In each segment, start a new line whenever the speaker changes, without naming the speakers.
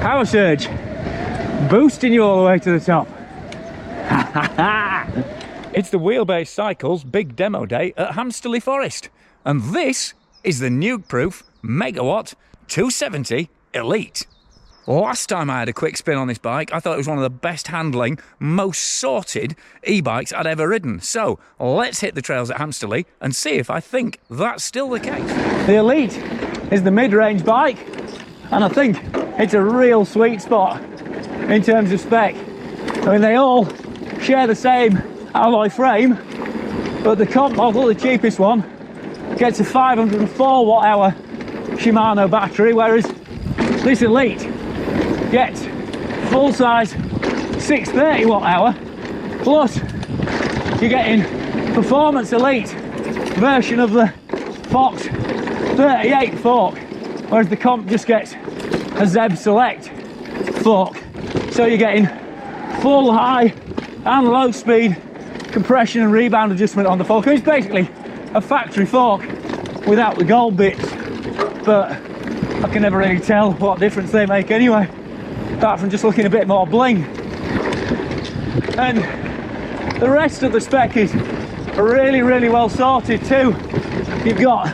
Power surge, boosting you all the way to the top. It's the Wheelbase Cycles big demo day at Hamsterley Forest, and this is the Nukeproof Megawatt 270 Elite. Last time I had a quick spin on this bike, I thought it was one of the best handling, most sorted e-bikes I'd ever ridden. So let's hit the trails at Hamsterley and see if I think that's still the case. The Elite is the mid-range bike, and I think it's a real sweet spot in terms of spec. I mean, they all share the same alloy frame, but the comp model, the cheapest one, gets a 504 watt-hour Shimano battery, whereas this Elite gets full-size 630 watt-hour, plus you're getting Performance Elite version of the Fox 38 fork, whereas the comp just gets a Zeb Select fork. So you're getting full high and low speed compression and rebound adjustment on the fork. It's basically a factory fork without the gold bits, but I can never really tell what difference they make anyway, apart from just looking a bit more bling. And the rest of the spec is really well sorted too. You've got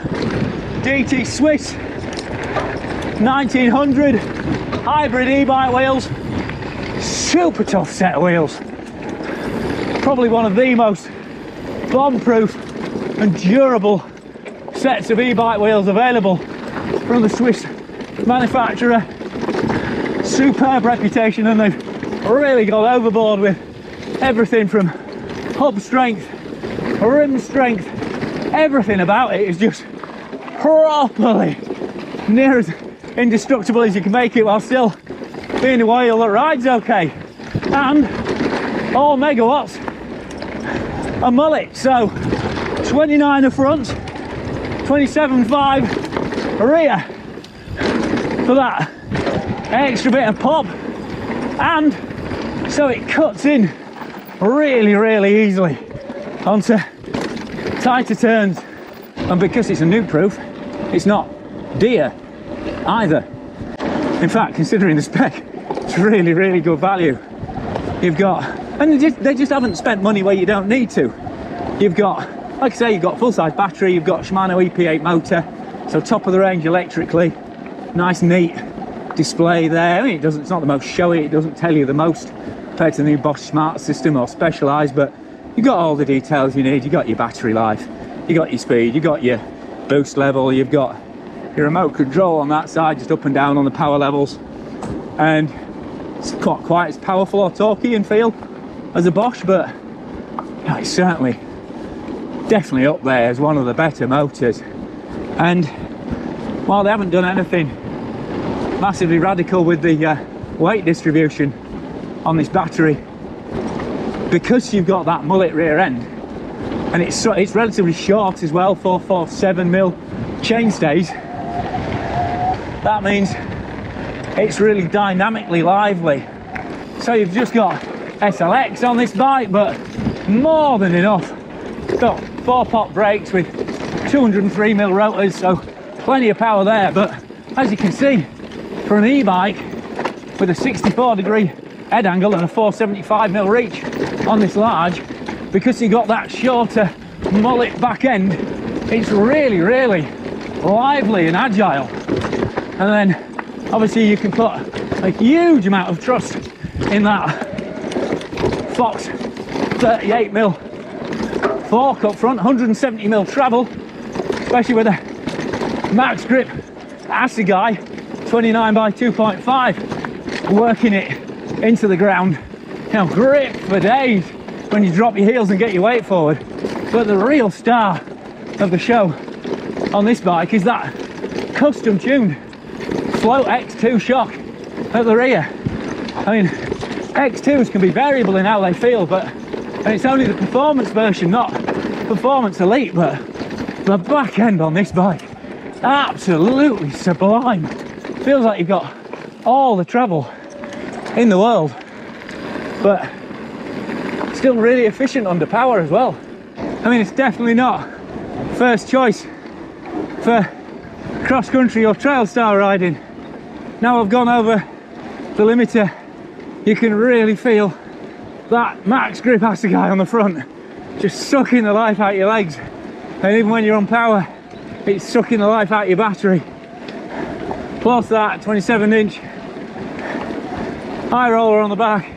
DT Swiss 1900 hybrid e-bike wheels, super tough set of wheels, probably one of the most bomb-proof and durable sets of e-bike wheels available from the Swiss manufacturer. Superb reputation, and they've really got overboard with everything from hub strength, rim strength, everything about it is just properly near as indestructible as you can make it while still being a wheel that rides okay. And all megawatts are mullet, so 29 a front, 27.5 a rear for that extra bit of pop, and so it cuts in really easily onto tighter turns. And because it's a Nukeproof, it's not dear either. In fact, considering the spec, it's really good value. You've got, and they just haven't spent money where you don't need to. You've got, like I say, you've got full-size battery, you've got Shimano EP8 motor, so top of the range electrically, nice neat display there. I mean, it's not the most showy, it doesn't tell you the most compared to the new Bosch Smart System or Specialized, but you've got all the details you need. You've got your battery life, you got your speed, you got your boost level, you've got your remote control on that side, just up and down on the power levels, and it's not quite as powerful or torquey and feel as a Bosch, but it's certainly definitely up there as one of the better motors. And while they haven't done anything massively radical with the weight distribution on this battery, because you've got that mullet rear end, and it's relatively short as well, 447mm chainstays, that means it's really dynamically lively. So you've just got SLX on this bike, but more than enough. It's got 4-pot brakes with 203mm rotors, so plenty of power there. But as you can see, for an e-bike with a 64-degree head angle and a 475mm reach on this large, because you got that shorter mullet back end, it's really lively and agile. And then obviously you can put a huge amount of trust in that Fox 38mm fork up front, 170mm travel, especially with a max grip Assegai 29 by 2.5, working it into the ground. You know, grip for days when you drop your heels and get your weight forward. But the real star of the show on this bike is that custom tuned Float X2 shock at the rear. I mean, X2s can be variable in how they feel, and it's only the performance version, not Performance Elite, but the back end on this bike, absolutely sublime. Feels like you've got all the travel in the world, but still really efficient under power as well. I mean, it's definitely not first choice for cross-country or trail style riding. Now I've gone over the limiter, you can really feel that max grip Assegai on the front just sucking the life out of your legs. And even when you're on power, it's sucking the life out of your battery. Plus that 27-inch high roller on the back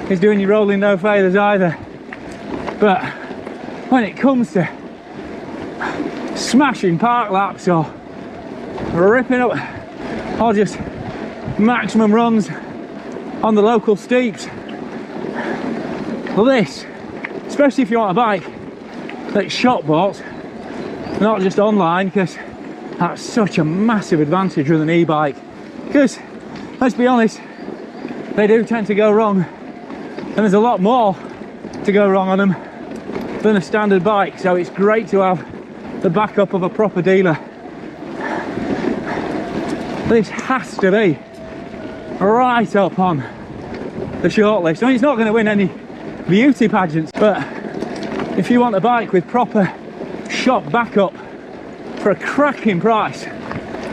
is doing your rolling no failures either. But when it comes to smashing park laps or ripping up or just maximum runs on the local steeps, well, this, especially if you want a bike that's shop bought, not just online, because that's such a massive advantage with an e-bike. Because let's be honest, they do tend to go wrong, and there's a lot more to go wrong on them than a standard bike. So it's great to have the backup of a proper dealer. This has to be right up on the shortlist. I mean, it's not going to win any beauty pageants, but if you want a bike with proper shop backup for a cracking price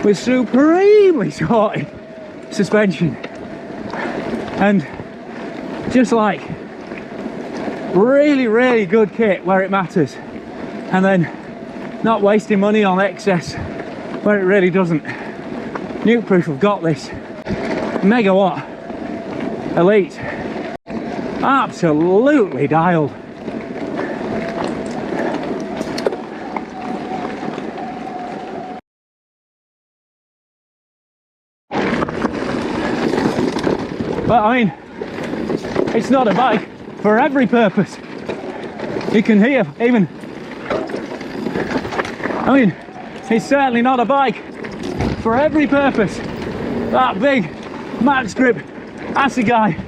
with supremely sorted suspension and just like really good kit where it matters, and then not wasting money on excess where it really doesn't, Nukeproof have got this Megawatt Elite absolutely dialed. But I mean, it's not a bike for every purpose. You can hear even, I mean, it's certainly not a bike for every purpose. That big max grip Assegai,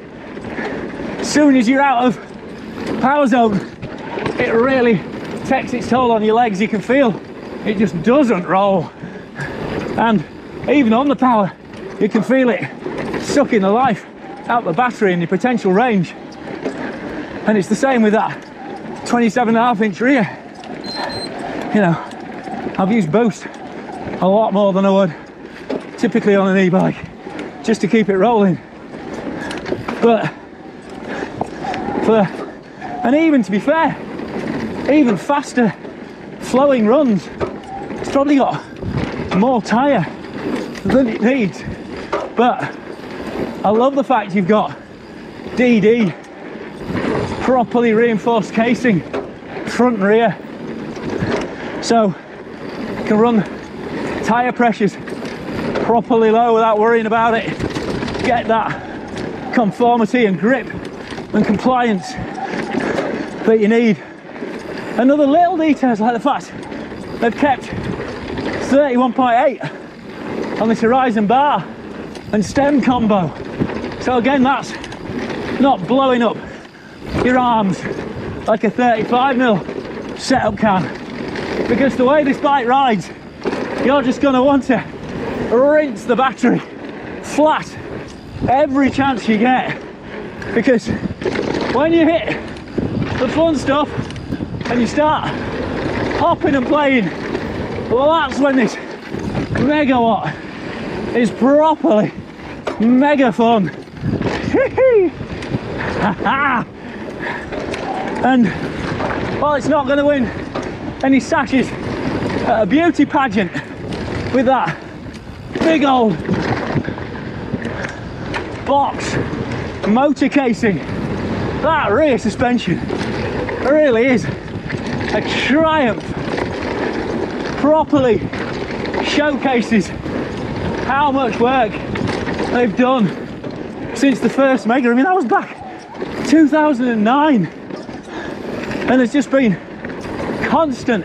as soon as you're out of power zone, it really takes its toll on your legs. You can feel it just doesn't roll, and even on the power you can feel it sucking the life out the battery and your potential range. And it's the same with that 27.5-inch rear. You know, I've used boost a lot more than I would typically on an e-bike just to keep it rolling. But and even to be fair, even faster flowing runs, it's probably got more tyre than it needs. But I love the fact you've got DD, properly reinforced casing, front and rear, so you can run tyre pressures properly low without worrying about it. Get that conformity and grip and compliance that you need. Another little details like the fact they've kept 31.8 on this Horizon bar and stem combo. So again, that's not blowing up your arms like a 35mm setup can, because the way this bike rides, you're just going to want to rinse the battery flat every chance you get, because when you hit the fun stuff and you start hopping and playing, well, that's when this Megawatt is properly mega fun. And while it's not going to win any sashes at a beauty pageant with that big old box motor casing, that rear suspension really is a triumph. Properly showcases how much work they've done since the first Mega. I mean, that was back 2009, and there's just been constant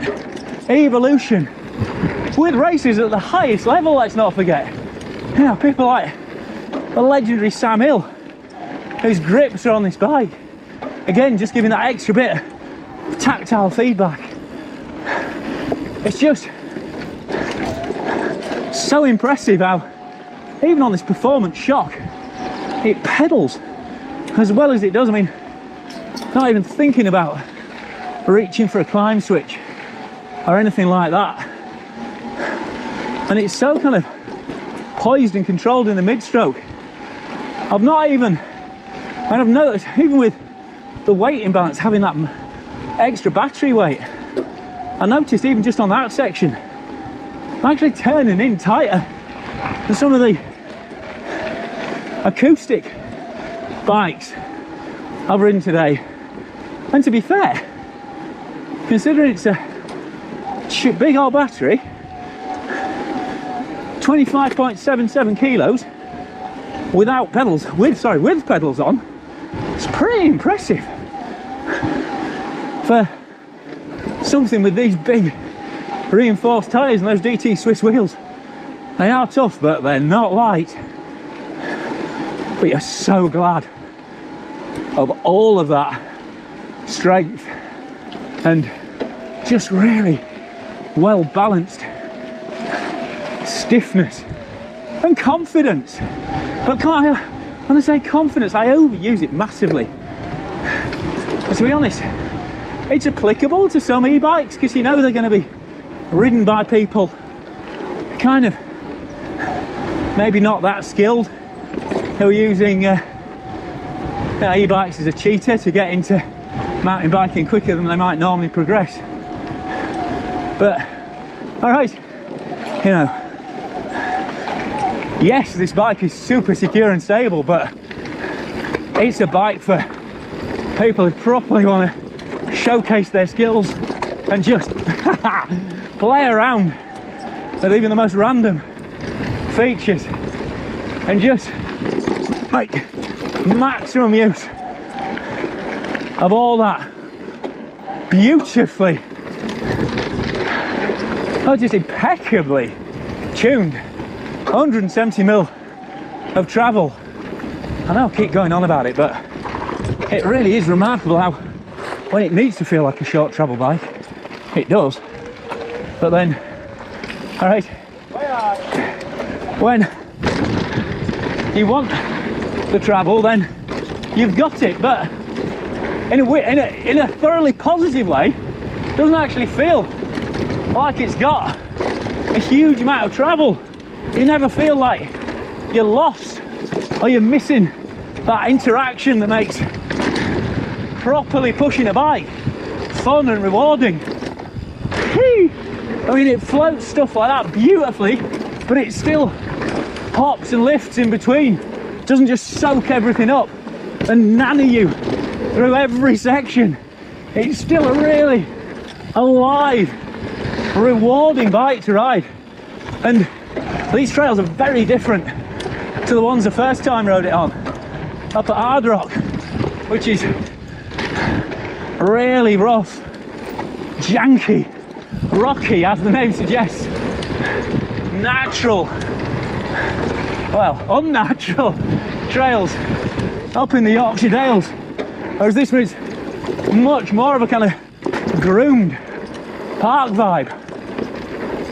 evolution with races at the highest level. Let's not forget, you know, people like the legendary Sam Hill, whose grips are on this bike, again just giving that extra bit of tactile feedback. It's just so impressive how even on this performance shock it pedals as well as it does. I mean, not even thinking about reaching for a climb switch or anything like that, and it's so kind of poised and controlled in the mid-stroke. I've not even, and I've noticed, even with the weight imbalance, having that extra battery weight, I noticed even just on that section, I'm actually turning in tighter than some of the acoustic bikes I've ridden today. And to be fair, considering it's a big old battery, 25.77 kilos without pedals, with pedals on, it's pretty impressive for something with these big reinforced tyres and those DT Swiss wheels. They are tough, but they're not light. But you're so glad of all of that strength and just really well balanced stiffness and confidence. But when I say confidence, I overuse it massively. But to be honest, it's applicable to some e-bikes because you know they're going to be ridden by people kind of maybe not that skilled, who are using e-bikes as a cheater to get into mountain biking quicker than they might normally progress. But all right, you know, yes, this bike is super secure and stable, but it's a bike for people who properly want to showcase their skills and just play around with even the most random features and just make maximum use of all that beautifully, just impeccably tuned 170mm of travel. I know I keep going on about it, but it really is remarkable how when it needs to feel like a short travel bike, it does. But then, all right, when you want the travel, then you've got it. But in a thoroughly positive way, it doesn't actually feel like it's got a huge amount of travel. You never feel like you're lost or you're missing that interaction that makes properly pushing a bike fun and rewarding. I mean, it floats stuff like that beautifully, but it still hops and lifts in between. It doesn't just soak everything up and nanny you through every section. It's still a really alive, rewarding bike to ride. And these trails are very different to the ones the first time I rode it on up at Hard Rock, which is really rough, janky, rocky, as the name suggests, natural, well, unnatural trails up in the Yorkshire Dales, whereas this one is much more of a kind of groomed park vibe.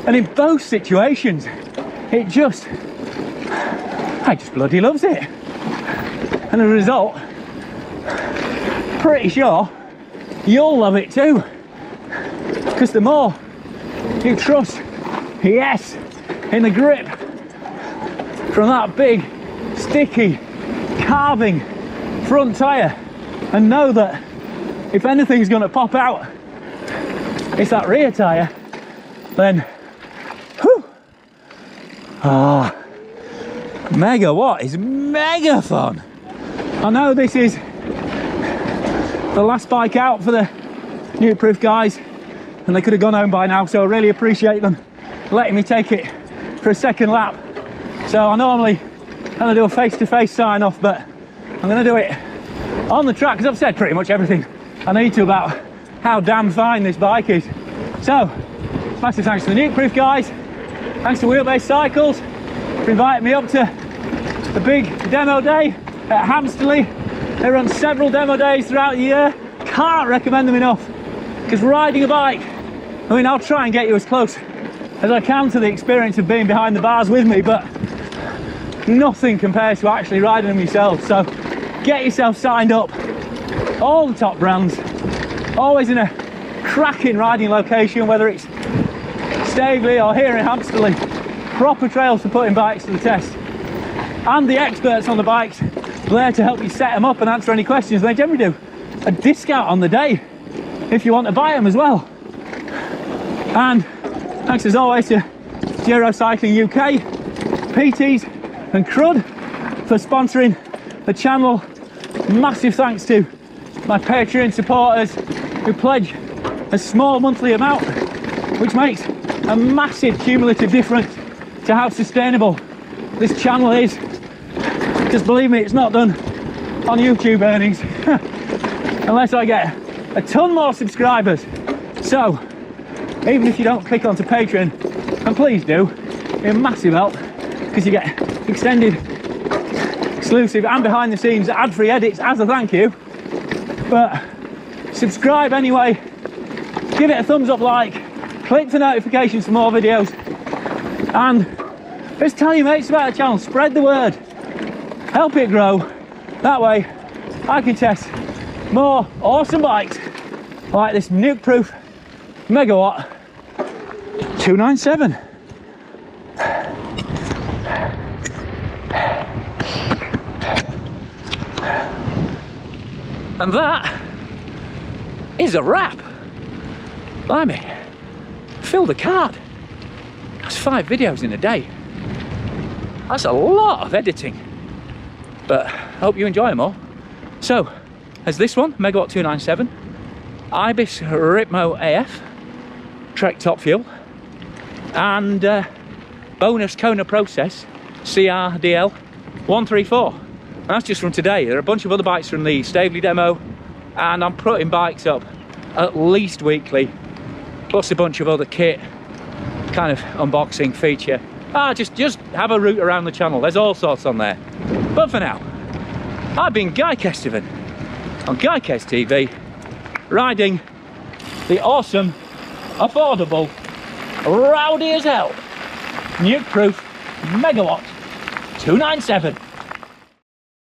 And in both situations, I just bloody loves it. And as a result, pretty sure you'll love it too. Because the more you trust, yes, in the grip from that big, sticky, carving front tyre, and know that if anything's going to pop out, it's that rear tyre, then whew, Megawatt is mega fun. I know this is the last bike out for the Nukeproof guys, and they could have gone home by now, so I really appreciate them letting me take it for a second lap. So I normally kind of do a face-to-face sign-off, but I'm going to do it on the track because I've said pretty much everything I need to about how damn fine this bike is. So massive thanks to the Nukeproof guys, thanks to Wheelbase Cycles for inviting me up to the big demo day at Hamsterley. They run several demo days throughout the year. Can't recommend them enough, because riding a bike, I mean, I'll try and get you as close as I can to the experience of being behind the bars with me, but nothing compares to actually riding them yourself. So get yourself signed up. All the top brands, always in a cracking riding location, whether it's Staveley or here in Hamsterley. Proper trails for putting bikes to the test, and the experts on the bikes there to help you set them up and answer any questions. They generally do a discount on the day if you want to buy them as well. And thanks as always to Giro Cycling UK, PTs and Crud for sponsoring the channel. Massive thanks to my Patreon supporters who pledge a small monthly amount, which makes a massive cumulative difference to how sustainable this channel is. Just believe me, it's not done on YouTube earnings unless I get a ton more subscribers. So even if you don't click onto Patreon, and please do, it's a massive help because you get extended, exclusive and behind the scenes ad-free edits as a thank you. But subscribe anyway, give it a thumbs up, like, click for notifications for more videos, and just tell your mates about the channel, spread the word, help it grow. That way I can test more awesome bikes like this Nukeproof Megawatt 297. And that is a wrap. Blimey, fill the card. That's 5 videos in a day. That's a lot of editing, but I hope you enjoy them all. So, as this one, Megawatt 297, Ibis Ripmo AF, Trek Top Fuel, and bonus Kona Process CRDL 134. And that's just from today. There are a bunch of other bikes from the Stavely demo, and I'm putting bikes up at least weekly, plus a bunch of other kit, kind of unboxing feature. Just have a route around the channel. There's all sorts on there. But for now, I've been Guy Kesteven on Guy Kest TV, riding the awesome, affordable, rowdy as hell Nukeproof Megawatt 297.